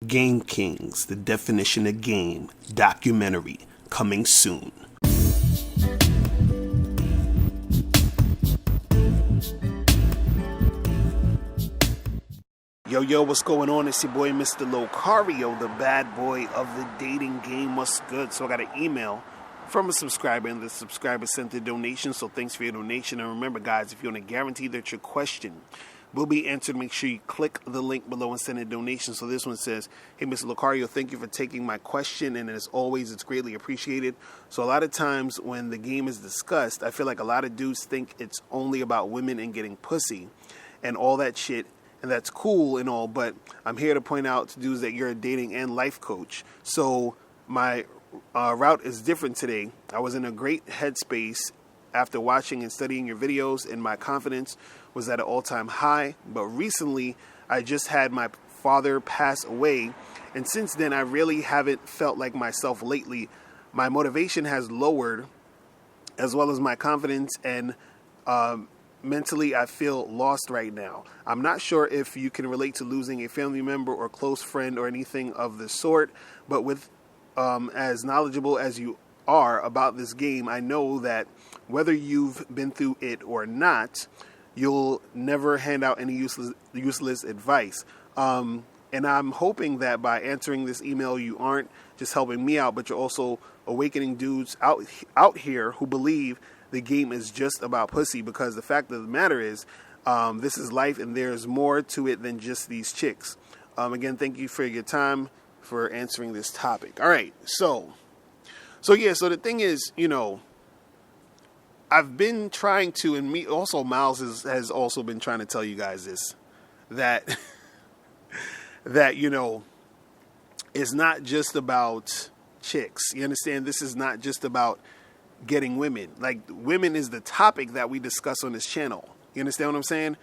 Game Kings, the definition of game, documentary, coming soon. Yo, what's going on? It's your boy, Mr. Locario, the bad boy of the dating game. What's good? So I got an email from a subscriber, and the subscriber sent a donation, so thanks for your donation. And remember, guys, if you want to guarantee that your question will be answered, make sure you click the link below and send a donation. So this one says, hey, Mr. Locario, thank you for taking my question, and as always, it's greatly appreciated. So a lot of times when the game is discussed, I feel like a lot of dudes think it's only about women and getting pussy and all that shit, and that's cool and all, but I'm here to point out to dudes that you're a dating and life coach. So my route is different today. I was in a great headspace after watching and studying your videos, and my confidence was at an all-time high. But recently, I just had my father pass away, and since then, I really haven't felt like myself lately. My motivation has lowered, as well as my confidence, and mentally, I feel lost right now. I'm not sure if you can relate to losing a family member or close friend or anything of the sort, but with as knowledgeable as you are about this game, I know that whether you've been through it or not, you'll never hand out any useless advice. And I'm hoping that by answering this email, you aren't just helping me out, but you're also awakening dudes out here who believe the game is just about pussy, because the fact of the matter is, this is life and there's more to it than just these chicks. Again, thank you for your time for answering this topic. All right, so the thing is, I've been trying to, and me also, Miles has also been trying to tell you guys this, that it's not just about chicks. You understand? This is not just about getting women. Like, women is the topic that we discuss on this channel. You understand what I'm saying?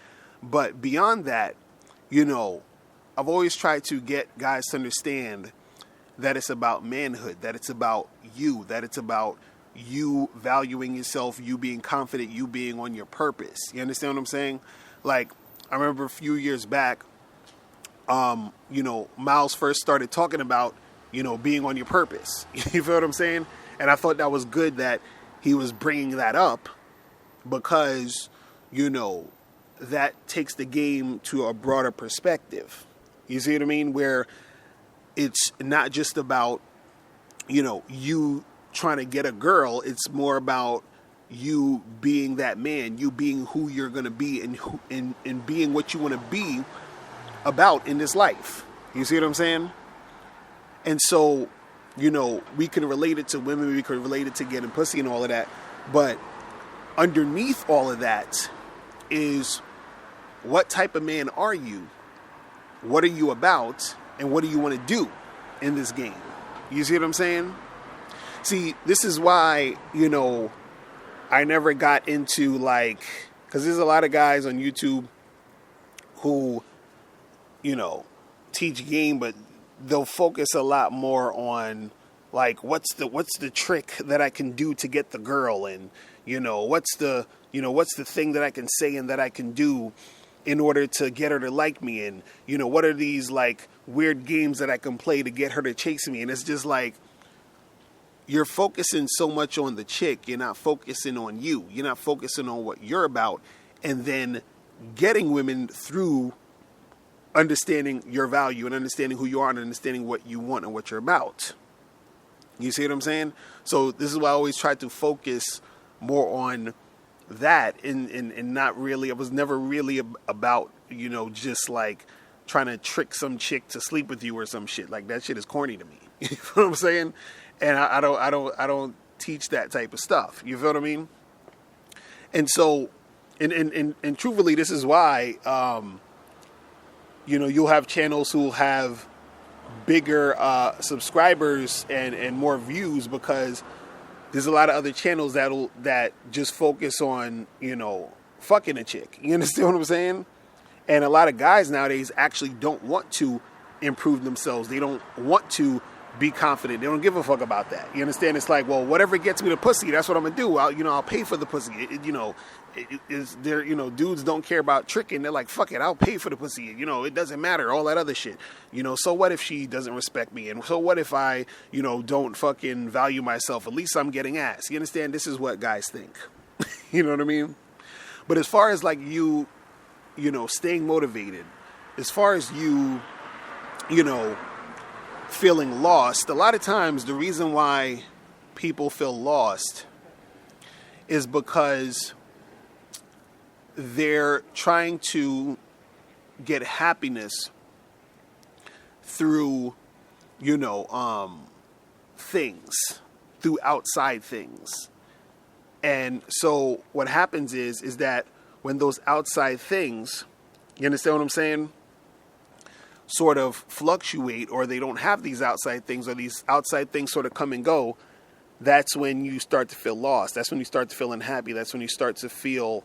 But beyond that, I've always tried to get guys to understand that it's about manhood, that it's about you, that it's about you valuing yourself, you being confident, you being on your purpose. You understand what I'm saying? Like, I remember a few years back, Miles first started talking about, being on your purpose. You feel what I'm saying? And I thought that was good that he was bringing that up, because, that takes the game to a broader perspective. You see what I mean? Where it's not just about, you trying to get a girl. It's more about you being that man, you being who you're going to be, and being what you want to be about in this life. You see what I'm saying? And so, we can relate it to women, we can relate it to getting pussy and all of that. But underneath all of that is, what type of man are you? What are you about? And what do you want to do in this game? You see what I'm saying? See, this is why, I never got into, because there's a lot of guys on YouTube who, teach game, but they'll focus a lot more on, what's the trick that I can do to get the girl, and what's the thing that I can say and that I can do in order to get her to like me, and what are these weird games that I can play to get her to chase me. And it's just you're focusing so much on the chick, you're not focusing on you, you're not focusing on what you're about, and then getting women through understanding your value and understanding who you are and understanding what you want and what you're about. You see what I'm saying? So this is why I always try to focus more on that, and not really, I was never really about, just trying to trick some chick to sleep with you or some shit. That shit is corny to me. You know what I'm saying? And I don't teach that type of stuff. You feel what I mean? And so, and truthfully, this is why, you'll have channels who will have bigger subscribers and more views, because there's a lot of other channels that just focus on, fucking a chick. You understand what I'm saying? And a lot of guys nowadays actually don't want to improve themselves. They don't want to be confident. They don't give a fuck about that. You understand? It's like, well, whatever gets me the pussy, that's what I'm gonna do. I'll pay for the pussy. Is there, dudes don't care about tricking. They're like, fuck it, I'll pay for the pussy. It doesn't matter. All that other shit. So what if she doesn't respect me? And so what if I, don't fucking value myself? At least I'm getting ass. You understand? This is what guys think. You know what I mean? But as far as like you staying motivated, as far as you feeling lost, a lot of times the reason why people feel lost is because they're trying to get happiness through, things, through outside things. And so what happens is that when those outside things, you understand what I'm saying, sort of fluctuate, or they don't have these outside things, or these outside things sort of come and go, that's when you start to feel lost. That's when you start to feel unhappy. That's when you start to feel,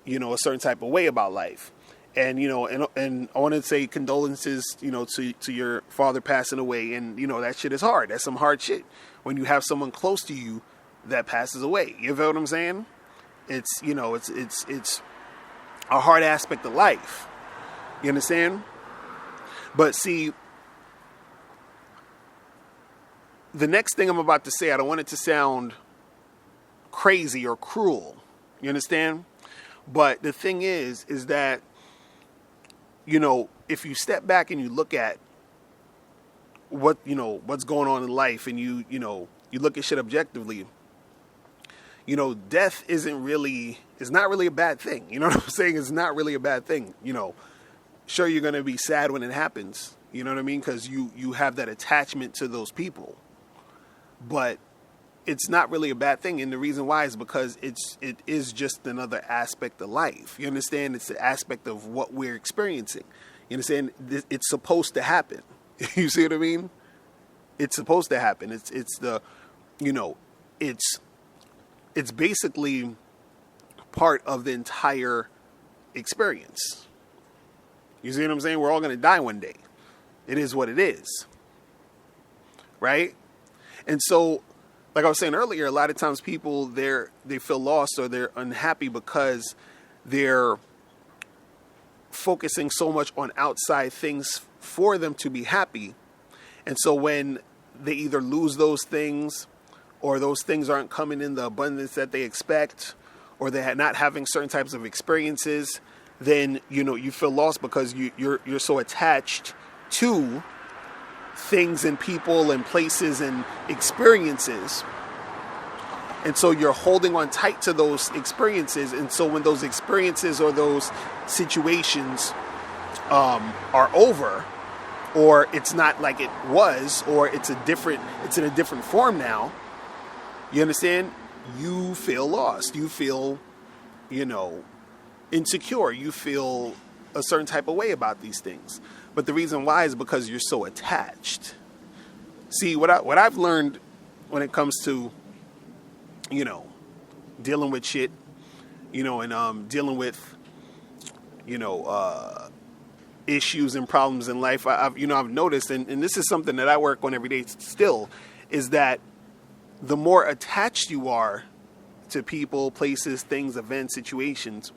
a certain type of way about life. And, and I want to say condolences, to your father passing away. And, that shit is hard. That's some hard shit when you have someone close to you that passes away. You feel what I'm saying? It's, it's a hard aspect of life. You understand? But see, the next thing I'm about to say, I don't want it to sound crazy or cruel. You understand? But the thing is that, if you step back and you look at what, what's going on in life, and you look at shit objectively, death is not really a bad thing. You know what I'm saying? It's not really a bad thing. Sure, you're going to be sad when it happens. You know what I mean? Because you have that attachment to those people. But it's not really a bad thing. And the reason why is because it is just another aspect of life. You understand? It's the aspect of what we're experiencing. You understand? It's supposed to happen. You see what I mean? It's supposed to happen. It's basically part of the entire experience. You see what I'm saying? We're all going to die one day. It is what it is. Right? And so, like I was saying earlier, a lot of times people, they feel lost or they're unhappy because they're focusing so much on outside things for them to be happy. And so when they either lose those things, or those things aren't coming in the abundance that they expect, or they're not having certain types of experiences, then, you feel lost because you're so attached to things and people and places and experiences. And so you're holding on tight to those experiences. And so when those experiences or those situations are over, or it's not like it was, or it's in a different form now, you understand? You feel lost. You feel, insecure. You feel a certain type of way about these things. But the reason why is because you're so attached. See, what I've learned when it comes to, dealing with shit, and dealing with, issues and problems in life, I've noticed, and this is something that I work on every day still, is that the more attached you are to people, places, things, events, situations,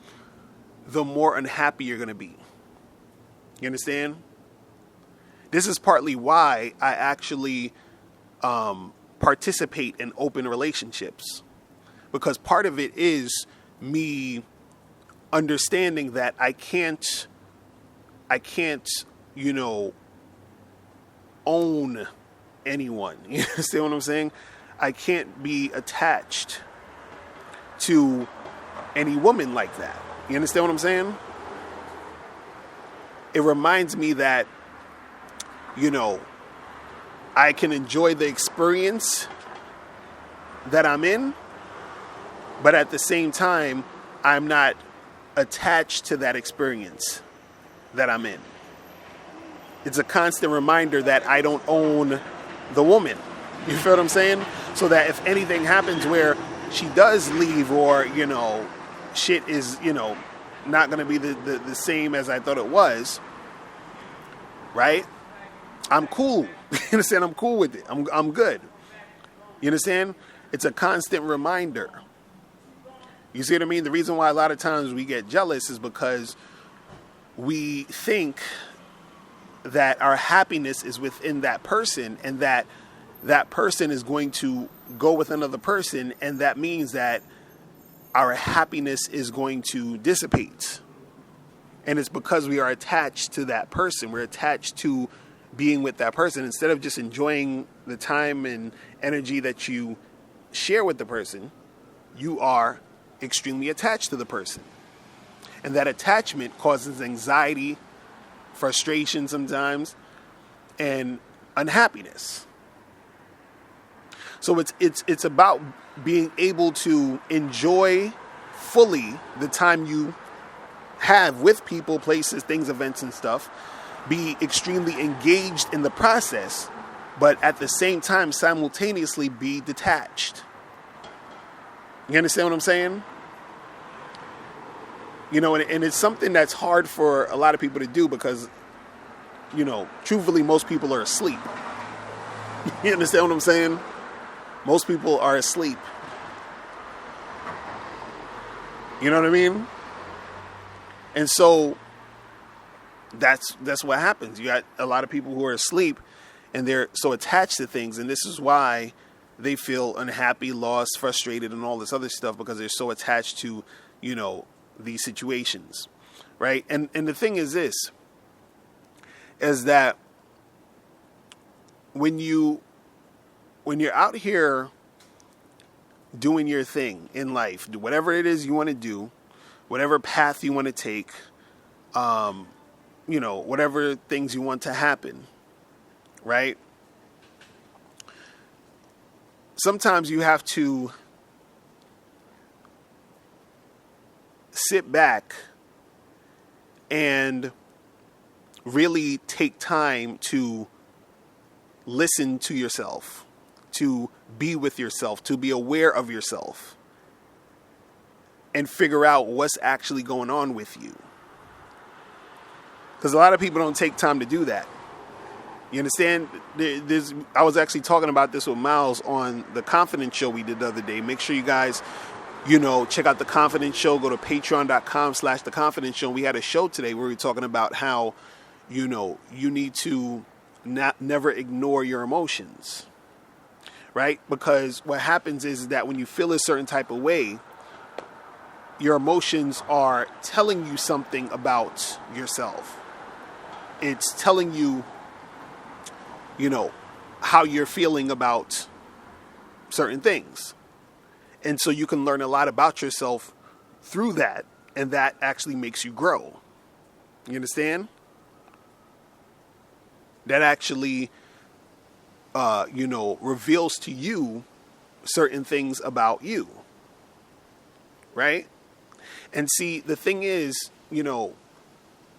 the more unhappy you're going to be. You understand? This is partly why I actually participate in open relationships. Because part of it is me understanding that I can't, own anyone. You understand what I'm saying? I can't be attached to any woman like that. You understand what I'm saying? It reminds me that, I can enjoy the experience that I'm in, but at the same time, I'm not attached to that experience that I'm in. It's a constant reminder that I don't own the woman. You feel what I'm saying? So that if anything happens where she does leave, or, shit is, not going to be the same as I thought it was, right? I'm cool. You understand? I'm cool with it. I'm good. You understand? It's a constant reminder. You see what I mean? The reason why a lot of times we get jealous is because we think that our happiness is within that person, and that person is going to go with another person, and that means that our happiness is going to dissipate. And it's because we are attached to that person. We're attached to being with that person. Instead of just enjoying the time and energy that you share with the person, you are extremely attached to the person. And that attachment causes anxiety, frustration sometimes, and unhappiness. So it's about being able to enjoy fully the time you have with people, places, things, events, and stuff. Be extremely engaged in the process, but at the same time, simultaneously be detached. You understand what I'm saying? You know, and it's something that's hard for a lot of people to do because, you know, truthfully, most people are asleep. You understand what I'm saying? Most people are asleep. You know what I mean? And so that's what happens. You got a lot of people who are asleep and they're so attached to things. And this is why they feel unhappy, lost, frustrated, and all this other stuff, because they're so attached to, you know, these situations, right? And the thing is this, is that when you're out here doing your thing in life, do whatever it is you want to do, whatever path you want to take, you know, whatever things you want to happen, right? Sometimes you have to sit back and really take time to listen to yourself, to be with yourself, to be aware of yourself, and figure out what's actually going on with you. Because a lot of people don't take time to do that. You understand? I was actually talking about this with Miles on the Confidence Show we did the other day. Make sure you guys, you know, check out the Confidence Show. Go to patreon.com/the Confidence Show. We had a show today where we were talking about how, you know, you need to never ignore your emotions, right? Because what happens is that when you feel a certain type of way, your emotions are telling you something about yourself. It's telling you, you know, how you're feeling about certain things. And so you can learn a lot about yourself through that. And that actually makes you grow. You understand? That actually, you know, reveals to you certain things about you. Right? And see, the thing is, you know,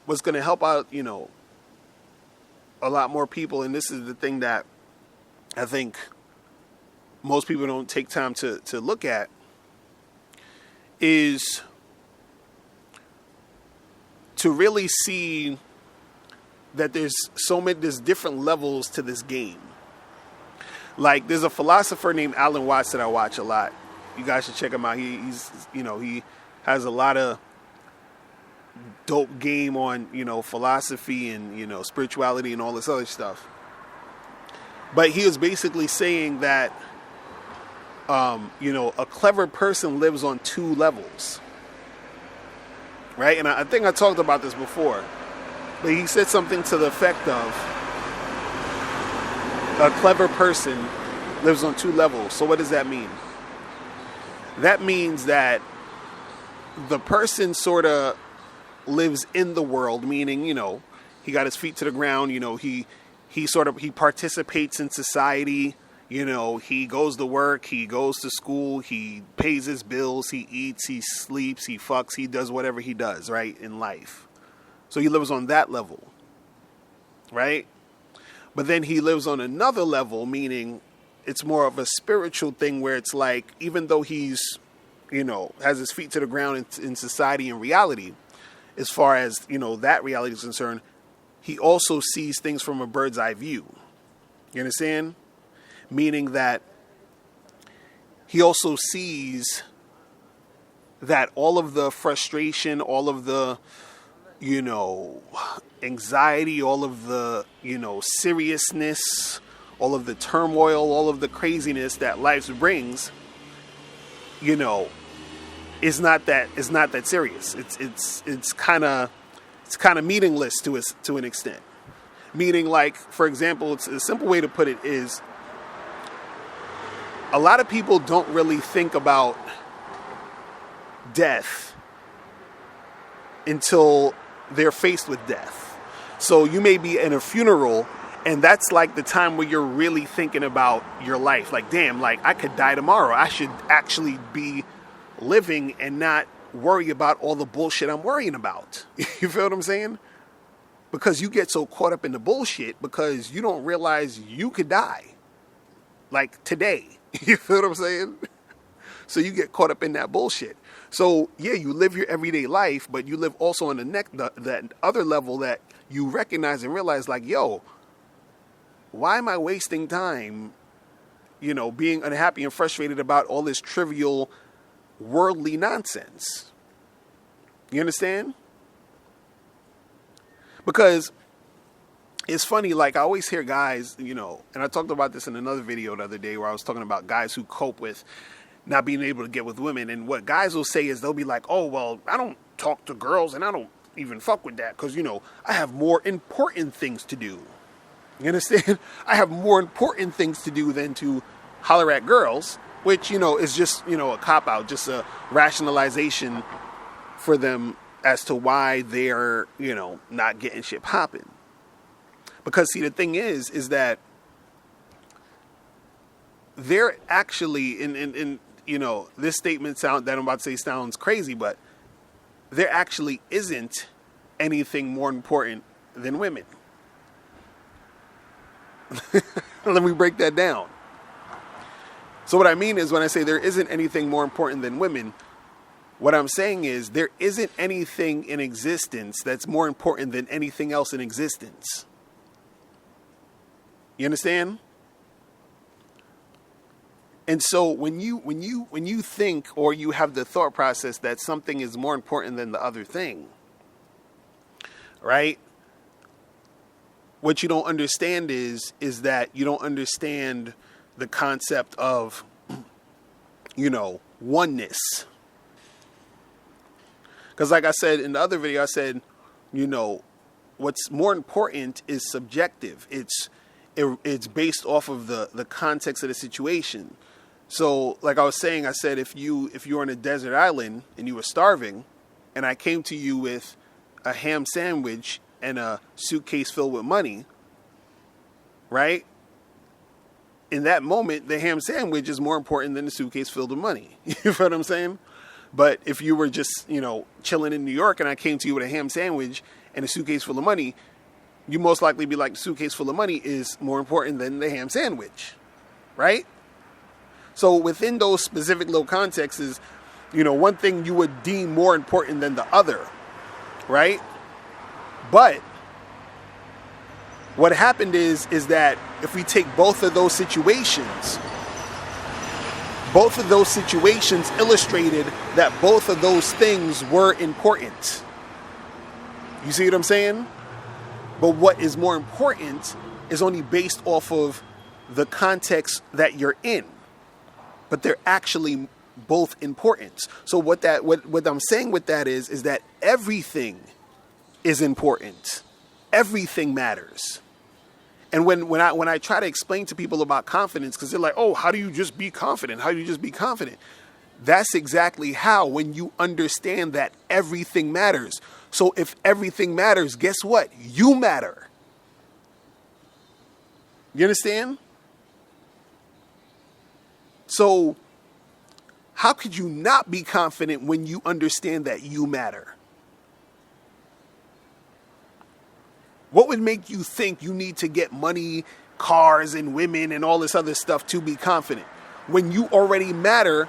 what's going to help out, you know, a lot more people, and this is the thing that I think most people don't take time to look at, is to really see that there's different levels to this game. Like, there's a philosopher named Alan Watts that I watch a lot. You guys should check him out. He's you know, he has a lot of dope game on, you know, philosophy and, you know, spirituality and all this other stuff. But he was basically saying that, you know, a clever person lives on two levels. Right? And I think I talked about this before. But he said something to the effect of, a clever person lives on two levels. So what does that mean? That means that the person sort of lives in the world, meaning, you know, he got his feet to the ground, you know, he participates in society, you know, he goes to work, he goes to school, he pays his bills, he eats, he sleeps, he fucks, he does whatever he does, right, in life. So he lives on that level, right? But then he lives on another level, meaning it's more of a spiritual thing where it's like, even though he's, you know, has his feet to the ground in society and reality, as far as, you know, that reality is concerned, he also sees things from a bird's eye view. You understand? Meaning that he also sees that all of the frustration, all of the, anxiety, all of the, seriousness, all of the turmoil, all of the craziness that life brings, is not that serious. It's kind of meaningless to an extent. Meaning, like, for example, it's a simple way to put it is, a lot of people don't really think about death until they're faced with death. So you may be in a funeral, and that's like the time where you're really thinking about your life. Like, damn, like, I could die tomorrow. I should actually be living and not worry about all the bullshit I'm worrying about. You feel what I'm saying? Because you get so caught up in the bullshit because you don't realize you could die. Like today. You feel what I'm saying? So you get caught up in that bullshit. So yeah, you live your everyday life, but you live also on that other level that you recognize and realize, like, yo, why am I wasting time, being unhappy and frustrated about all this trivial worldly nonsense? You understand? Because it's funny, like, I always hear guys, and I talked about this in another video the other day where I was talking about guys who cope with not being able to get with women. And what guys will say is they'll be like, oh, well, I don't talk to girls and I don't even fuck with that because, I have more important things to do. You understand? I have more important things to do than to holler at girls, which, is just, a cop-out, just a rationalization for them as to why they're, not getting shit popping. Because, see, the thing is that they're actually, in this statement that I'm about to say sounds crazy, but there actually isn't anything more important than women. Let me break that down. So what I mean is when I say there isn't anything more important than women, what I'm saying is there isn't anything in existence that's more important than anything else in existence. You understand? And so when you think or you have the thought process that something is more important than the other thing, right? What you don't understand is that you don't understand the concept of, oneness. Because like I said in the other video, I said, what's more important is subjective. It's based off of the context of the situation. So like I was saying, I said, if you're on a desert island and you were starving and I came to you with a ham sandwich and a suitcase filled with money, right? In that moment, the ham sandwich is more important than the suitcase filled with money. You know what I'm saying? But if you were just, chilling in New York and I came to you with a ham sandwich and a suitcase full of money, you most likely be like, the suitcase full of money is more important than the ham sandwich, right? So within those specific little contexts is, one thing you would deem more important than the other, right? But what happened is that if we take both of those situations illustrated that both of those things were important. You see what I'm saying? But what is more important is only based off of the context that you're in. But they're actually both important. So what I'm saying with that is that everything is important. Everything matters. And when I try to explain to people about confidence, because they're like, oh, how do you just be confident? How do you just be confident? That's exactly how, when you understand that everything matters. So if everything matters, guess what? You matter. You understand? So how could you not be confident when you understand that you matter? What would make you think you need to get money, cars, and women and all this other stuff to be confident when you already matter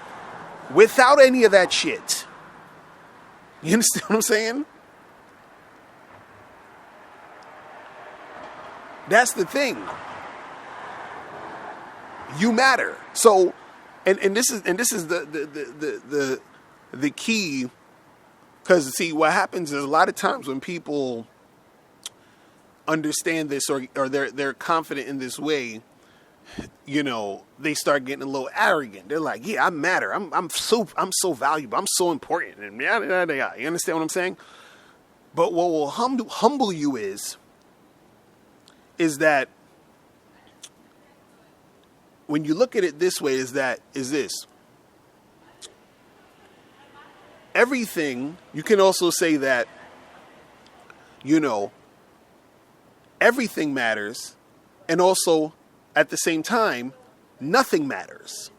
without any of that shit? You understand what I'm saying? That's the thing. You matter. So, and this is the key, because see, what happens is a lot of times when people understand this or they're confident in this way, you know, they start getting a little arrogant. They're like, yeah, I matter. I'm so valuable. I'm so important. And yada, yada, yada. You understand what I'm saying? But what will humble you is that when you look at it this way, is this. Everything, you can also say that, you know, everything matters, and also at the same time, nothing matters.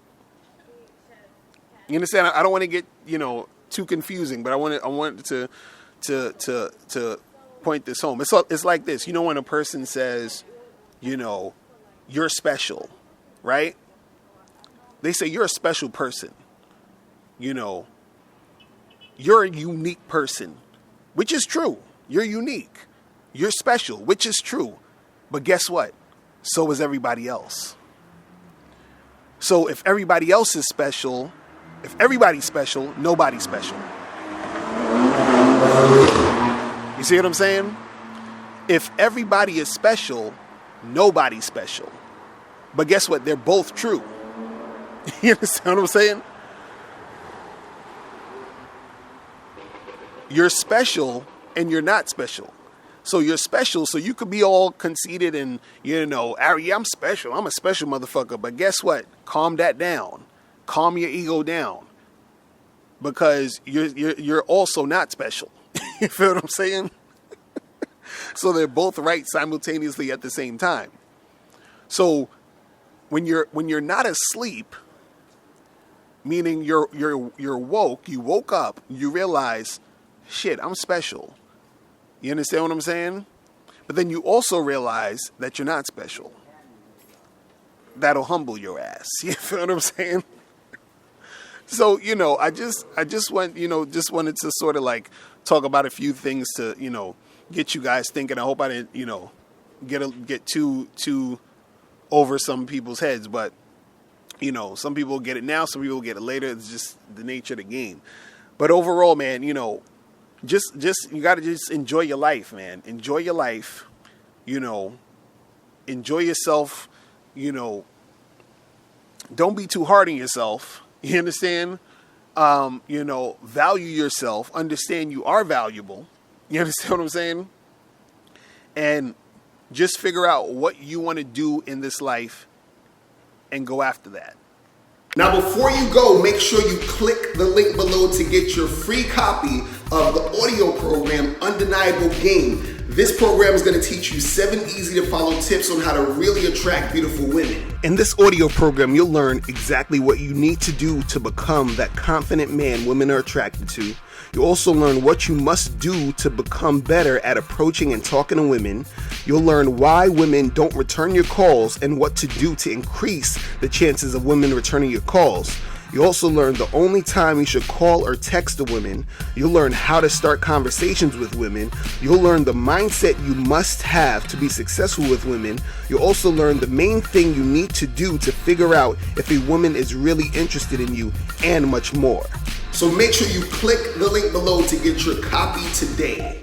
You understand? I don't want to get, you know, too confusing, but I want to point this home. It's like this. You know, when a person says, you know, you're special, right? They say you're a special person. You know, you're a unique person, which is true. You're unique. You're special, which is true. But guess what? So is everybody else. So if everybody else is special, if everybody's special, nobody's special. You see what I'm saying? If everybody is special, nobody's special. But guess what? They're both true. You understand what I'm saying? You're special and you're not special. So you're special, so you could be all conceited and, you know, yeah, I'm special. I'm a special motherfucker. But guess what? Calm that down. Calm your ego down. Because you're also not special. You feel what I'm saying? So they're both right simultaneously at the same time. So when you're not asleep, meaning you're woke, you woke up, you realize, shit, I'm special. You understand what I'm saying? But then you also realize that you're not special. That'll humble your ass. You feel what I'm saying? So, you know, I just wanted to sort of like talk about a few things to, you know, get you guys thinking. I hope I didn't, you know, get too over some people's heads, but you know, some people get it now, some people get it later. It's just the nature of the game. But overall, man, you know, just you got to just enjoy your life, man. Enjoy your life, you know. Enjoy yourself, you know. Don't be too hard on yourself. You understand? You know, value yourself. Understand you are valuable. You understand what I'm saying? And just figure out what you want to do in this life and go after that. Now, before you go, make sure you click the link below to get your free copy of the audio program, Undeniable Game. This program is going to teach you 7 easy-to-follow tips on how to really attract beautiful women. In this audio program, you'll learn exactly what you need to do to become that confident man women are attracted to. You'll also learn what you must do to become better at approaching and talking to women. You'll learn why women don't return your calls and what to do to increase the chances of women returning your calls. You'll also learn the only time you should call or text a woman. You'll learn how to start conversations with women. You'll learn the mindset you must have to be successful with women. You'll also learn the main thing you need to do to figure out if a woman is really interested in you, and much more. So make sure you click the link below to get your copy today.